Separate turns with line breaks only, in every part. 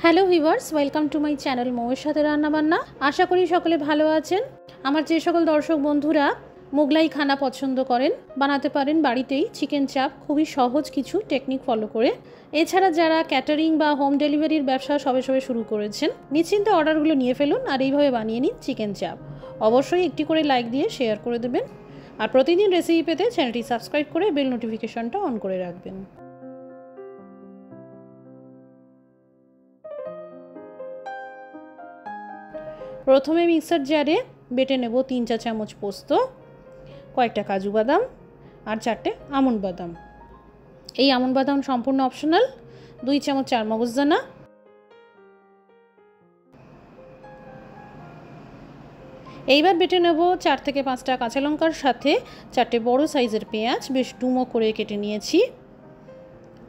Hello viewers, welcome to my channel মৌয়ের সাথে রান্না বান্না। আশা করি সকলে ভালো আছেন। আমার যে সকল দর্শক বন্ধুরা মোগলাই খানা পছন্দ করেন, বানাতে পারেন বাড়িতেই চিকেন চাপ খুবই সহজ কিছু টেকনিক ফলো করে। এছাড়া যারা ক্যাটারিং বা হোম ডেলিভারির ব্যবসা সবে সবে শুরু করেছেন, নিশ্চিন্তে অর্ডারগুলো নিয়ে ফেলুন আর এইভাবে বানিয়ে নিন চিকেন চাপ। অবশ্যই একটি করে লাইক দিয়ে শেয়ার করে দেবেন আর প্রতিদিন রেসিপি পেতে চ্যানেলটি সাবস্ক্রাইব করে বেল নোটিফিকেশনটা অন করে রাখবেন। প্রথমে মিক্সার জারে বেটে নেব 3 চা চামচ পোস্ত, কয়েকটা কাজু বাদাম আর 4টে আমন্ড বাদাম। এই আমন্ড বাদাম সম্পূর্ণ অপশনাল। 2 চামচ চারমগজ দানা, এইবার বেটে নেব 4 থেকে 5টা কাঁচা লঙ্কার সাথে 4টে বড় সাইজের পেঁয়াজ বেশ ডুমো করে কেটে নিয়েছি,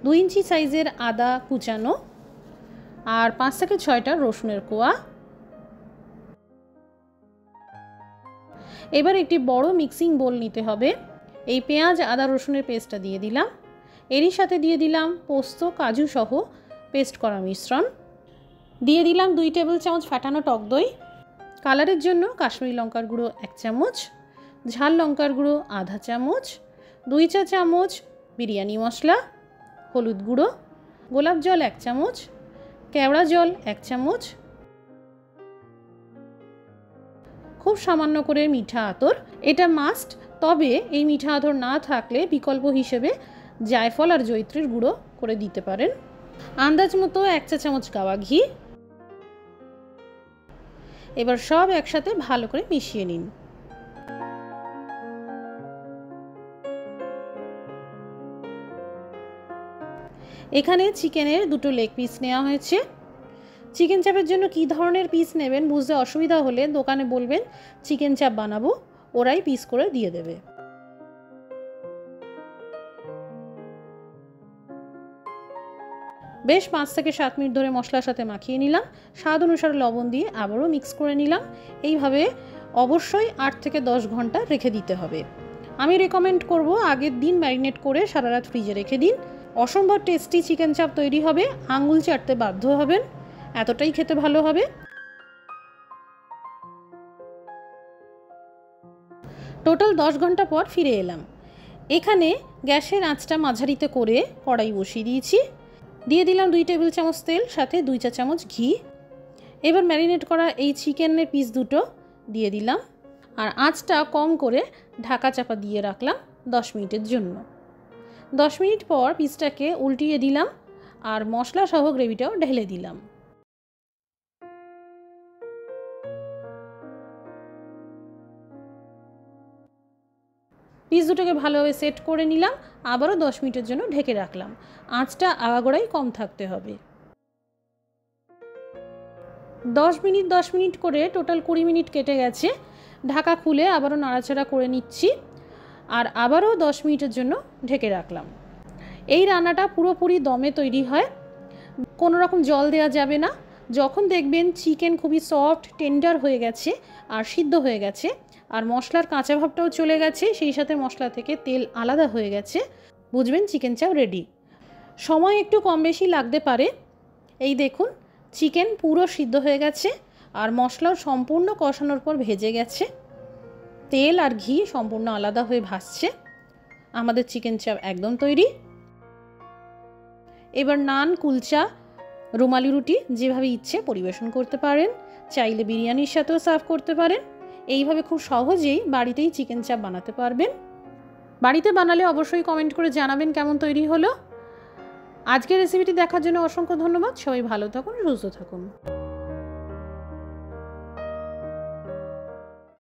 2 ইঞ্চি সাইজের আদা কুচানো আর 5 থেকে 6টা রসুনের কোয়া। এবার একটি বড় মিক্সিং বোল নিতে হবে। এই পেঁয়াজ আদা রসুনের পেস্টটা দিয়ে দিলাম, এরই সাথে দিয়ে দিলাম পোস্ত কাজু সহ পেস্ট করা মিশ্রণ, দিয়ে দিলাম 2 টেবিল চামচ ফাটানো টক দই, কালারের জন্য কাশ্মীরি লঙ্কার গুঁড়ো 1 চামচ, ঝাল লঙ্কার গুঁড়ো আধা চামচ, 2 চা চামচ বিরিয়ানি মশলা, হলুদ গুঁড়ো, গোলাপ জল 1 চামচ, কেওড়া জল 1 চামচ, খুব সামান্য করে মিঠা আতর। এটা মাস্ট, তবে এই মিঠা আতর না থাকলে বিকল্প হিসেবে জায়ফল আর জয়িত্রীর গুঁড়ো করে দিতে পারেন। আন্দাজ মতো 1 চা চামচ গাওয়া ঘি। এবার সব একসাথে ভালো করে মিশিয়ে নিন। এখানে চিকেনের 2টো লেগ পিস নেওয়া হয়েছে। চিকেন চাপের জন্য কী ধরনের পিস নেবেন বুঝতে অসুবিধা হলে দোকানে বলবেন চিকেন চাপ বানাবো, ওরাই পিস করে দিয়ে দেবে। বেশ 5 থেকে 7 মিনিট ধরে মশলার সাথে মাখিয়ে নিলাম, স্বাদ অনুসারে লবণ দিয়ে আবারও মিক্স করে নিলাম। এইভাবে অবশ্যই 8 থেকে 10 ঘন্টা রেখে দিতে হবে। আমি রেকমেন্ড করব আগের দিন ম্যারিনেট করে সারা রাত ফ্রিজে রেখে দিন। অসম্ভব টেস্টি চিকেন চাপ তৈরি হবে, আঙুল চাটতে বাধ্য হবেন, এতটাই খেতে ভালো হবে। টোটাল 10 ঘন্টা পর ফিরে এলাম। এখানে গ্যাসের আঁচটা মাঝারিতে করে কড়াই বসিয়ে দিয়েছি, দিয়ে দিলাম 2 টেবিল চামচ তেল, সাথে 2 চা চামচ ঘি। এবার ম্যারিনেট করা এই চিকেনের পিস দুটো দিয়ে দিলাম আর আঁচটা কম করে ঢাকা চাপা দিয়ে রাখলাম 10 মিনিটের জন্য। 10 মিনিট পর পিসটাকে উল্টিয়ে দিলাম আর মশলা সহ গ্রেভিটাও ঢেলে দিলাম। পিস দুটোকে ভালোভাবে সেট করে নিলাম, আবারও 10 মিনিটের জন্য ঢেকে রাখলাম। আঁচটা আগাগোড়াই কম থাকতে হবে। 10 মিনিট করে টোটাল 20 মিনিট কেটে গেছে। ঢাকা খুলে আবারও নাড়াচাড়া করে নিচ্ছি আর আবারও 10 মিনিটের জন্য ঢেকে রাখলাম। এই রান্নাটা পুরোপুরি দমে তৈরি হয়, কোনো রকম জল দেওয়া যাবে না। যখন দেখবেন চিকেন খুবই সফট টেন্ডার হয়ে গেছে আর সিদ্ধ হয়ে গেছে আর মশলার কাঁচা ভাবটাও চলে গেছে, সেই সাথে মশলা থেকে তেল আলাদা হয়ে গেছে, বুঝবেন চিকেন চাপ রেডি। সময় একটু কম বেশি লাগতে পারে। এই দেখুন চিকেন পুরো সিদ্ধ হয়ে গেছে আর মশলাও সম্পূর্ণ কষানোর পর ভেজে গেছে, তেল আর ঘি সম্পূর্ণ আলাদা হয়ে ভাসছে। আমাদের চিকেন চাপ একদম তৈরি। এবার নান, কুলচা, রুমালি রুটি যেভাবে ইচ্ছে পরিবেশন করতে পারেন, চাইলে বিরিয়ানির সাথেও সার্ভ করতে পারেন। এইভাবে খুব সহজেই বাড়িতেই চিকেন চাপ বানাতে পারবেন। বাড়িতে বানালে অবশ্যই কমেন্ট করে জানাবেন কেমন তৈরি হলো। আজকের রেসিপিটি দেখার জন্য অসংখ্য ধন্যবাদ। সবাই ভালো থাকুন, সুস্থ থাকুন।